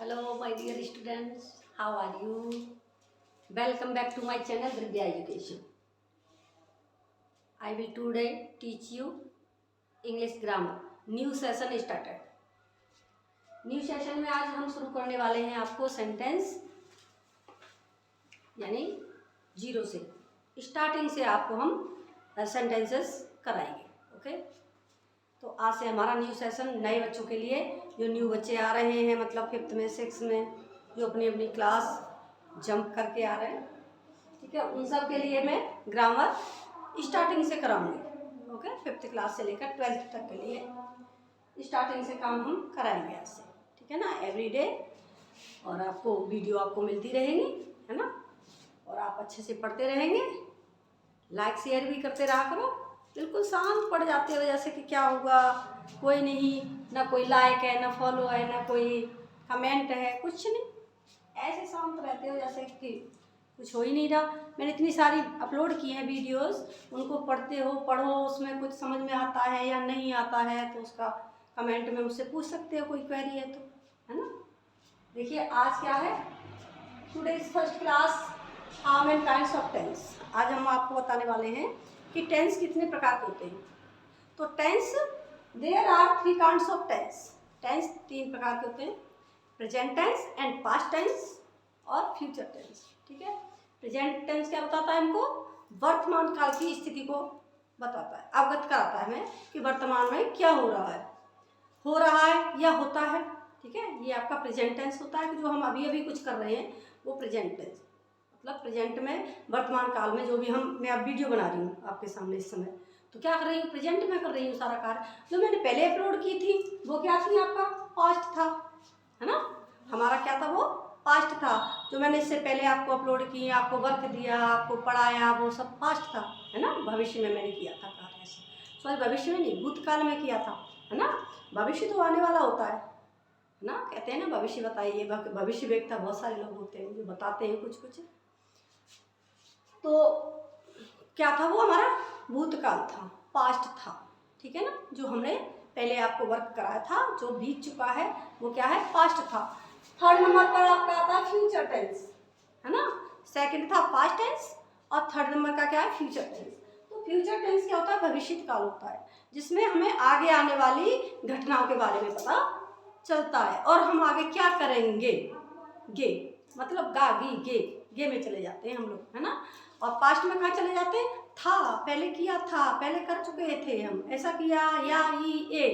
Hello, my dear students. How are you? Welcome back to my channel Vidya Education. I will today teach you English grammar. New session started. New session में आज हम शुरू करने वाले हैं आपको sentence यानी जीरो से स्टार्टिंग से आपको हम सेंटेंसेस कराएंगे. ओके, तो आज से हमारा न्यू सेशन नए बच्चों के लिए, जो न्यू बच्चे आ रहे हैं, मतलब 5th में 6th में, जो अपनी अपनी क्लास जंप करके आ रहे हैं, ठीक है, उन सब के लिए मैं ग्रामर स्टार्टिंग से कराऊंगी. ओके, 5th क्लास से लेकर 12th तक के लिए स्टार्टिंग से काम हम कराएंगे आज से, ठीक है ना, एवरीडे. और आपको वीडियो आपको मिलती रहेंगी, है ना, और आप अच्छे से पढ़ते रहेंगे. लाइक शेयर भी करते रहा करो. बिल्कुल शांत पड़ जाते हो जैसे कि क्या होगा, कोई नहीं, ना कोई लाइक है, ना फॉलो है, ना कोई कमेंट है, कुछ नहीं, ऐसे शांत रहते हो जैसे कि कुछ हो ही नहीं रहा. मैंने इतनी सारी अपलोड की हैं वीडियोस, उनको पढ़ते हो, पढ़ो, उसमें कुछ समझ में आता है या नहीं आता है तो उसका कमेंट में मुझसे पूछ सकते हो, कोई क्वेरी है तो, है ना. देखिए आज क्या है, today is first class how many kinds of tense. आज हम आपको बताने वाले हैं कि टेंस कितने प्रकार के होते हैं. तो tense, there are 3 kinds of tense. Tense 3 प्रकार के होते हैं, present tense and past tense और फ्यूचर टेंस. ठीक है, प्रेजेंट टेंस क्या बताता है हमको, वर्तमान काल की स्थिति को बताता है, अवगत कराता है हमें कि वर्तमान में क्या हो रहा है या होता है. ठीक है, ये आपका प्रेजेंट टेंस होता है कि जो हम अभी अभी कुछ कर रहे हैं वो प्रेजेंट टेंस, मतलब प्रेजेंट में, वर्तमान काल में जो भी मैं अब वीडियो बना रही हूँ आपके सामने इस समय, तो क्या कर रही हूँ, प्रेजेंट में कर रही हूँ सारा कार्य. जो मैंने पहले अपलोड की थी वो क्या थी, आपका पास्ट था, है ना, हमारा क्या था, वो पास्ट था. जो मैंने इससे पहले आपको अपलोड किए, आपको वर्क दिया, आपको पढ़ाया, वो सब पास्ट था, है ना. भविष्य में मैंने किया था कार्य, सॉरी भविष्य में नहीं, भूतकाल में किया था, है ना. भविष्य तो आने वाला होता है ना, कहते हैं ना भविष्य बताइए, भविष्य व्यक्ता बहुत सारे लोग होते हैं जो बताते हैं कुछ कुछ. तो क्या था, वो हमारा भूतकाल था, पास्ट था. ठीक है ना, जो हमने पहले आपको वर्क कराया था, जो बीत चुका है वो क्या है, पास्ट था. थर्ड नंबर पर आपका आता है फ्यूचर टेंस, है ना. सेकंड था पास्ट टेंस और थर्ड नंबर का क्या है, फ्यूचर टेंस. तो फ्यूचर टेंस क्या होता है, भविष्य काल होता है, जिसमें हमें आगे आने वाली घटनाओं के बारे में पता चलता है और हम आगे क्या करेंगे. गे मतलब गा गी गे में चले जाते हैं हम लोग, है ना. और पास्ट में कहाँ चले जाते हैं, था, पहले किया था, पहले कर चुके थे हम, ऐसा किया, या ई ए.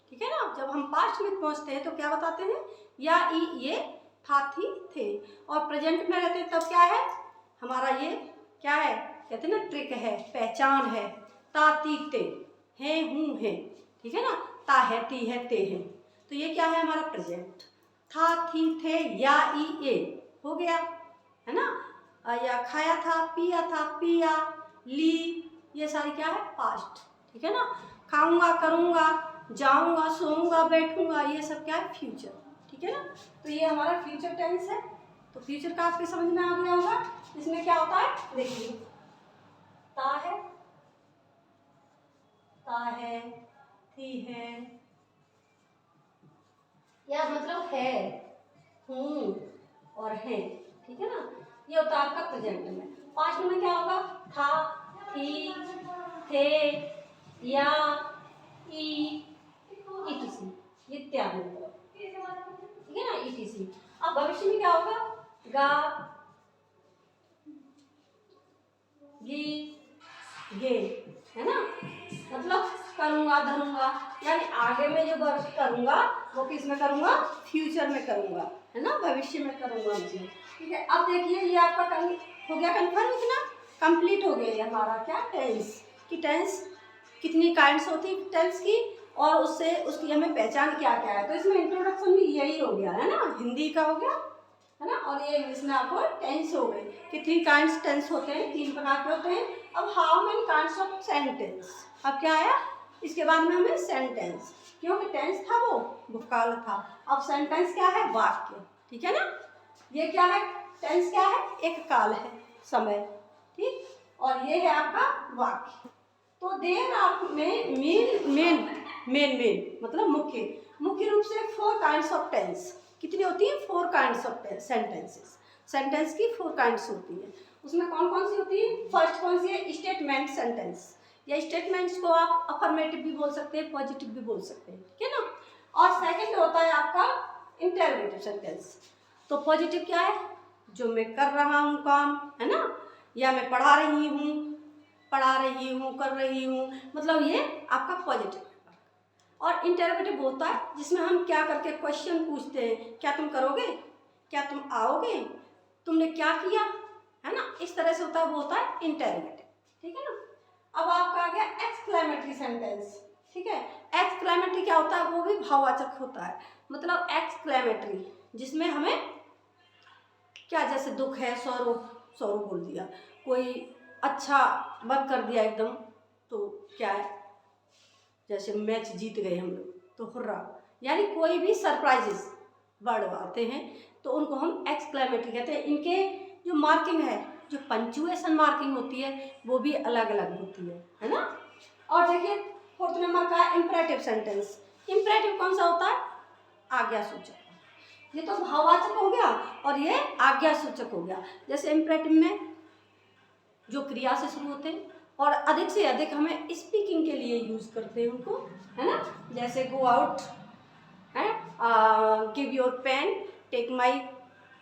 ठीक है ना, जब हम पास्ट में पहुँचते हैं तो क्या बताते हैं, या ई ये, था थी थे. और प्रेजेंट में रहते हैं तब क्या है हमारा, ये क्या है, कहते हैं ना, ट्रिक है, पहचान है, ता ती ते, है हूँ है. ठीक है ना, ता है, ती है, ते है. तो ये क्या है हमारा प्रेजेंट. था थी थे, या ई ए हो गया, है ना. या खाया था, पिया था, पिया, ली, ये सारी क्या है, पास्ट. ठीक है ना, खाऊंगा, करूंगा, जाऊंगा, सोऊंगा, बैठूंगा, ये सब क्या है, फ्यूचर. ठीक है ना, तो ये हमारा फ्यूचर टेंस है. तो फ्यूचर का आपके समझ में आ गया होगा. इसमें क्या होता है, देखिए, ता है, थी है, या मतलब है, हूँ और है. ठीक है ना, ये होता है आपका प्रेजेंट में. पास्ट में क्या होगा, था, थी, थे, या, ई, ईटीसी, इत्यादि. ठीक है ना, ईटीसी. अब भविष्य में क्या होगा, गा, गी, गे, है ना, मतलब करूंगा, धरूंगा, यानी आगे में जो वर्क करूंगा वो किस में करूंगा, फ्यूचर में करूंगा, है ना, भविष्य में करूंगा मुझे. ठीक है, अब देखिए ये आपका हो गया कंफर्म, इतना कंप्लीट हो गया हमारा क्या, टेंस की. टेंस कितनी काइंड्स होती टेंस की, और उससे उसकी हमें पहचान क्या क्या है. तो इसमें इंट्रोडक्शन भी यही हो गया, है ना, हिंदी का हो गया, है ना, और ये इंग्लिश में आपको टेंस हो गई कि 3 काइंड्स टेंस होते हैं, 3 प्रकार के होते हैं. अब how many kinds of sentence, अब क्या आया इसके बाद में हमें सेंटेंस, क्योंकि टेंस था वो भूतकाल था, अब सेंटेंस क्या है, वाक्य. ठीक है ना, ये क्या है, टेंस क्या है, एक काल है, समय. ठीक, और ये है आपका वाक्य. तो देर आप मेन मतलब मुख्य रूप से 4 काइंड्स ऑफ टेंस. कितनी होती है? 4 काइंड्स ऑफ सेंटेंसेस। सेंटेंस की 4 काइंड्स होती है। उसमें कौन कौन सी होती है? फर्स्ट कौन सी है? Statement sentence. या स्टेटमेंट्स को आप अफर्मेटिव भी बोल सकते हैं, पॉजिटिव भी बोल सकते हैं, ठीक है ना। और सेकंड होता है आपका इंटरोगेटिव सेंटेंस। तो पॉजिटिव क्या है? जो मैं कर रहा हूँ काम, है ना, या मैं पढ़ा रही हूँ, कर रही हूँ, मतलब ये आपका पॉजिटिव। और इंटरोगेटिव होता है जिसमें हम क्या करके क्वेश्चन पूछते हैं, क्या तुम करोगे, क्या तुम आओगे, तुमने क्या किया, है ना, इस तरह से होता है, वो होता है इंटरोगेटिव, ठीक है ना। अब आपका आ गया एक्सक्लेमेटरी सेंटेंस, ठीक है। एक्सक्लेमेटरी क्या होता है? वो भी भाववाचक होता है, मतलब एक्सक्लेमेटरी जिसमें हमें क्या, जैसे दुख है, सौरो बोल दिया, कोई अच्छा वर्क कर दिया एकदम, तो क्या है, जैसे मैच जीत गए हम लोग तो हुर्रा, यानी कोई भी सरप्राइजेस वर्ड आते हैं तो उनको हम एक्सक्लेमेटरी कहते हैं। इनके जो मार्किंग है, जो पंचुएशन मार्किंग होती है, वो भी अलग अलग होती है ना। और देखिए फोर्थ नंबर का इंपरेटिव सेंटेंस। इंपरेटिव कौन सा होता है? आज्ञा सूचक। ये तो भाववाचक हो गया और ये आज्ञा सूचक हो गया। जैसे इंपरेटिव में जो क्रिया से शुरू होते हैं और अधिक से अधिक हमें स्पीकिंग के लिए यूज करते हैं उनको, है ना। जैसे गो आउट है, give your pen, take my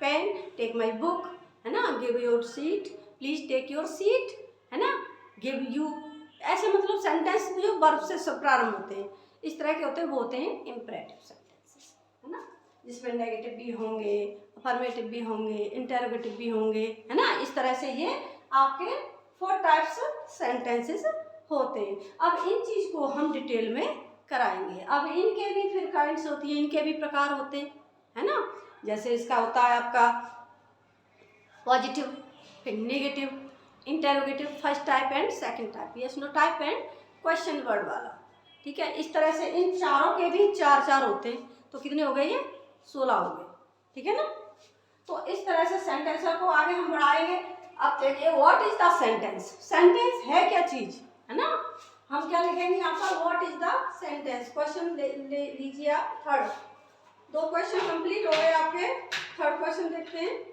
pen, take my book, है ना, give your seat, please take your seat, है ना, गिव यू, ऐसे मतलब सेंटेंस जो वर्ब से प्रारंभ होते हैं, इस तरह के होते हैं, वो होते हैं इंपरेटिव सेंटेंसेस, है ना, जिसमें नेगेटिव भी होंगे, अफर्मेटिव भी होंगे, इंटरोगेटिव भी होंगे, है ना। इस तरह से ये आपके 4 टाइप्स सेंटेंसेस होते हैं। अब इन चीज को हम डिटेल में कराएंगे। अब इनके भी फिर काइंड्स होती हैं, इनके भी प्रकार होते हैं, है ना। जैसे इसका होता है आपका पॉजिटिव, फिर negative, interrogative, first type and second type, yes no type and question word वाला, ठीक है। इस तरह से इन चारों के भी 4 होते हैं, तो कितने हो गए? ये 16 हो गए, ठीक है ना। तो इस तरह से सेंटेंस को आगे हम बढ़ाएंगे। अब देखिए what is the sentence. Sentence है क्या चीज, है ना। हम क्या लिखेंगे यहाँ पर? What is the sentence. Question ले लीजिए आप। थर्ड 2 क्वेश्चन कंप्लीट हो गए आपके। थर्ड क्वेश्चन देखते हैं।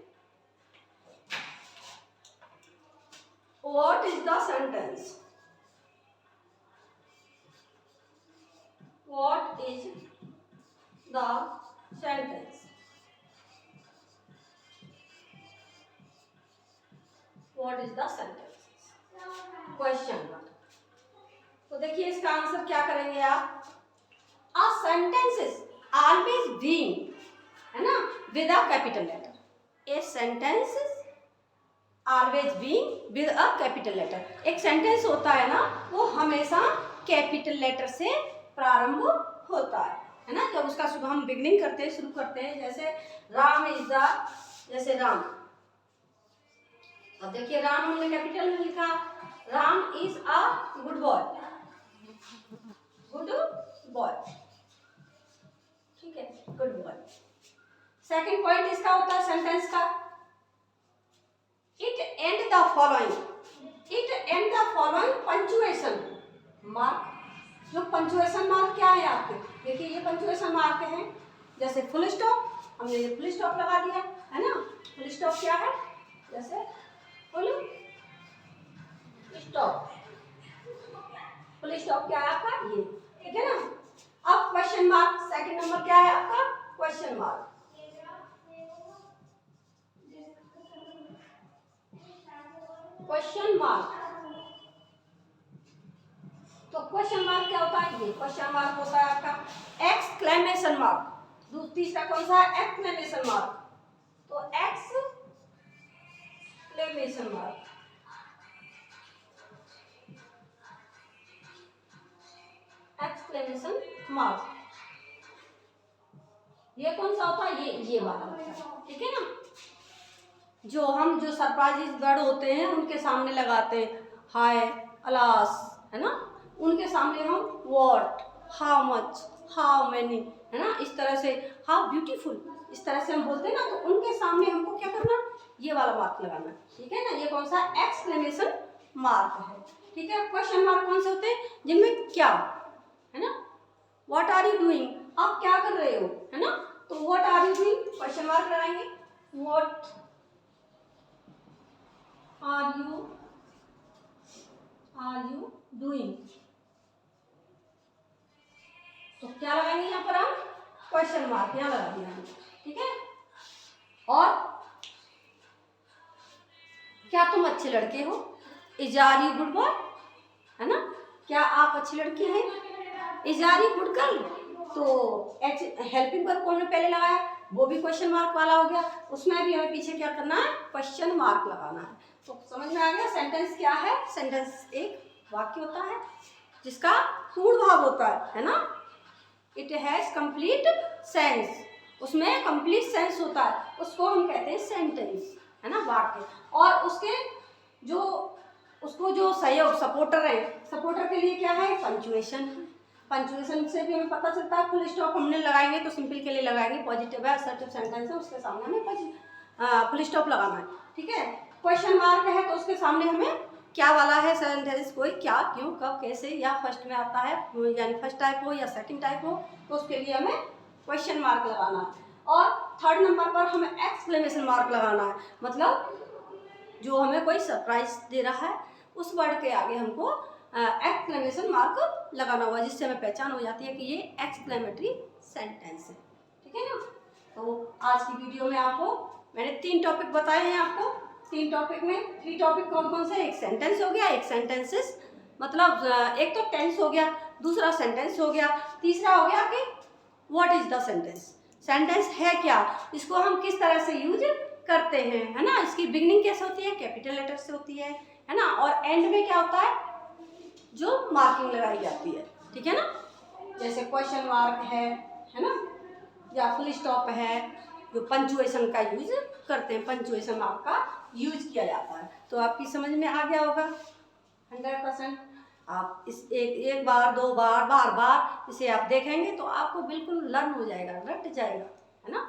What is the sentence. What is the sentence. What is the sentence, question. तो देखिए इसका आंसर क्या करेंगे आप? A sentence is always being, है ना, with a capital letter. A sentence is always being with a capital letter. एक sentence होता है ना, वो हमेशा कैपिटल लेटर से प्रारंभ होता है ना। जब उसका हम बिगनिंग करते हैं, शुरू करते हैं, जैसे राम इज द, जैसे राम, अब देखिए राम हमने कैपिटल में लिखा, Ram is a good boy, good boy, ठीक है, गुड बॉय। सेकंड पॉइंट इसका होता है सेंटेंस का, it and the following, it and the following punctuation mark. जो पंचुएशन मार्क क्या है आपके? देखिए ये पंचुएशन मार्क है, जैसे फुल स्टॉप, हमने ये फुल स्टॉप लगा दिया, है ना। फुल स्टॉप क्या है? जैसे फुल स्टॉप, फुल स्टॉप क्या है आपका? ये, ठीक है ना। अब क्वेश्चन मार्क, सेकंड नंबर क्या है आपका? Question mark. क्वेश्चन मार्क, तो क्वेश्चन मार्क क्या होता है? ये क्वेश्चन मार्क होता है आपका एक्सक्लेमेशन मार्क। तीसरा कौन सा है? Exclamation mark. तो एक्सक्लेमेशन मार्क, एक्सक्लेमेशन मार्क, ये कौन सा होता है? ये वाला होता है, ठीक है ना। जो सरप्राइज वर्ड होते हैं उनके सामने लगाते हैं, हाय, अलास, है ना, उनके सामने हम what, how much, how many, है ना, इस तरह से हाउ ब्यूटीफुल, इस तरह से हम बोलते हैं ना, तो उनके सामने हमको क्या करना? ये वाला मार्क लगाना, ठीक है ना। ये कौन सा? एक्सक्लेमेशन मार्क है, ठीक है। क्वेश्चन मार्क कौन से होते हैं? जिनमें क्या, है ना, व्हाट आर यू डूइंग, आप क्या कर रहे हो, है ना, तो what are you doing, question mark लगाएंगे, व्हाट आर यू डूइंग, तो क्या लगाएंगे यहाँ पर हम, क्वेश्चन मार्क यहाँ लगा दिया हमने, ठीक है। और क्या तुम अच्छे लड़के हो, is are you good boy, है ना, क्या आप अच्छी लड़की हैं, is are you good girl, तो हेल्पिंग वर्ब को हमने पहले लगाया, वो भी क्वेश्चन मार्क वाला हो गया, उसमें भी हमें पीछे क्या करना है, क्वेश्चन मार्क लगाना है। तो समझ में आ गया सेंटेंस क्या है। सेंटेंस एक वाक्य होता है जिसका पूर्ण भाव होता है ना, इट हैज कंप्लीट सेंस, उसमें कंप्लीट सेंस होता है, उसको हम कहते हैं सेंटेंस, है ना, वाक्य। और उसको जो सहयोग सपोर्टर है, सपोर्टर के लिए क्या है, पंचुएशन। पंचुएशन से भी हमें पता चलता है, फुल स्टॉप हमने लगाएंगे तो सिंपल के लिए लगाएंगे, पॉजिटिव है असर्टिव सेंटेंस है, उसके सामने हमें फुल स्टॉप लगाना है, ठीक है। क्वेश्चन मार्क है तो उसके सामने हमें क्या वाला है सेंटेंस, कोई क्या, क्यों, कब, कैसे, या फर्स्ट में आता है, यानी फर्स्ट टाइप हो या सेकंड टाइप हो, तो उसके लिए हमें क्वेश्चन मार्क लगाना है। और थर्ड नंबर पर हमें एक्सक्लेमेशन मार्क लगाना है, मतलब जो हमें कोई सरप्राइज दे रहा है उस वर्ड के आगे हमको एक्सक्लेमेशन मार्क लगाना होगा, जिससे हमें पहचान हो जाती है कि ये एक्सक्लेमेटरी सेंटेंस है, ठीक है ना। तो आज की वीडियो में आपको मैंने 3 टॉपिक बताए हैं आपको। 3 टॉपिक में 3 टॉपिक कौन कौन से, एक सेंटेंस हो गया, एक सेंटेंसेस मतलब एक तो टेंस हो गया, दूसरा सेंटेंस हो गया, तीसरा हो गया कि what is the sentence, sentence है क्या, इसको हम किस तरह से यूज करते हैं, है ना, इसकी बिगिनिंग कैसे होती है, कैपिटल लेटर से होती है ना, और एंड में क्या होता है, जो मार्किंग लगाई जाती है, ठीक है ना, जैसे क्वेश्चन मार्क है ना, या फुल स्टॉप है, जो पंचुएशन का यूज करते हैं, पंचुएशन मार्क का यूज किया जाता है। तो आपकी समझ में आ गया होगा 100%। आप इस एक बार, 2 बार, बार बार इसे आप देखेंगे तो आपको बिल्कुल लर्न हो जाएगा, रट जाएगा, है ना,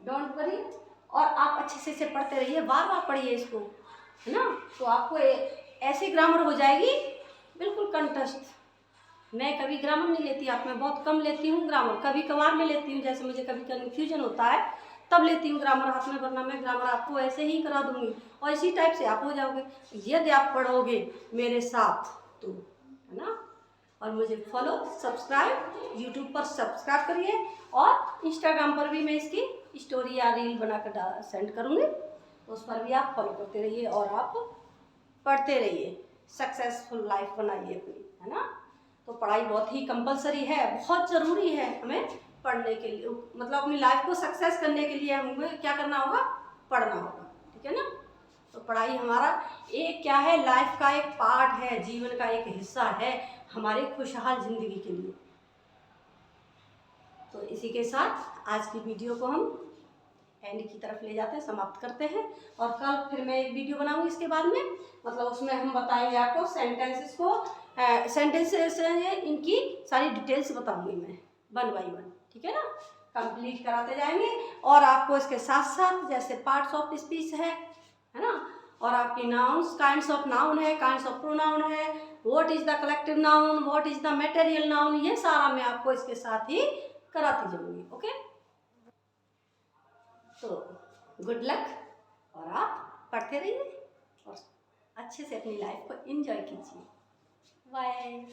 डोंट वरी। और आप अच्छे से इसे पढ़ते रहिए, बार बार पढ़िए इसको, है ना, तो आपको ऐसी ग्रामर हो जाएगी बिल्कुल कंठस्थ। मैं कभी ग्रामर नहीं लेती, आप में बहुत कम लेती हूँ ग्रामर, कभी कभार में लेती हूँ, जैसे मुझे कभी कन्फ्यूजन होता है तब लेती हूँ ग्रामर हाथ में, वरना मैं ग्रामर आपको ऐसे ही करा दूंगी और इसी टाइप से आप हो जाओगे यदि आप पढ़ोगे मेरे साथ, तो है ना। और मुझे फॉलो, सब्सक्राइब, यूट्यूब पर सब्सक्राइब करिए, और इंस्टाग्राम पर भी मैं इसकी स्टोरी या रील बनाकर सेंड करूँगी, तो उस पर भी आप फॉलो करते रहिए और आप पढ़ते रहिए, सक्सेसफुल लाइफ बनाइए अपनी, है ना। तो पढ़ाई बहुत ही कंपलसरी है, बहुत ज़रूरी है हमें पढ़ने के लिए, मतलब अपनी लाइफ को सक्सेस करने के लिए हमें क्या करना होगा, पढ़ना होगा, ठीक है ना। तो पढ़ाई हमारा एक क्या है, लाइफ का एक पार्ट है, जीवन का एक हिस्सा है हमारे खुशहाल ज़िंदगी के लिए। तो इसी के साथ आज की वीडियो को हम एंड की तरफ ले जाते हैं, समाप्त करते हैं, और कल फिर मैं एक वीडियो बनाऊंगी इसके बाद में, मतलब उसमें हम बताएंगे आपको सेंटेंसेस को, सेंटेंसेस इनकी सारी डिटेल्स बताऊंगी मैं 1 बाय 1, ठीक है ना, कंप्लीट कराते जाएंगे। और आपको इसके साथ साथ जैसे पार्ट्स ऑफ स्पीच है ना, और आपकी नाउन्स, काइंड्स ऑफ नाउन है, काइंड्स ऑफ प्रोनाउन है, what is the collective noun, what is the material noun, ये सारा मैं आपको इसके साथ ही कराती जाऊंगी, ओके। तो गुड लक, और आप पढ़ते रहिए और अच्छे से अपनी लाइफ को एंजॉय कीजिए। बाय।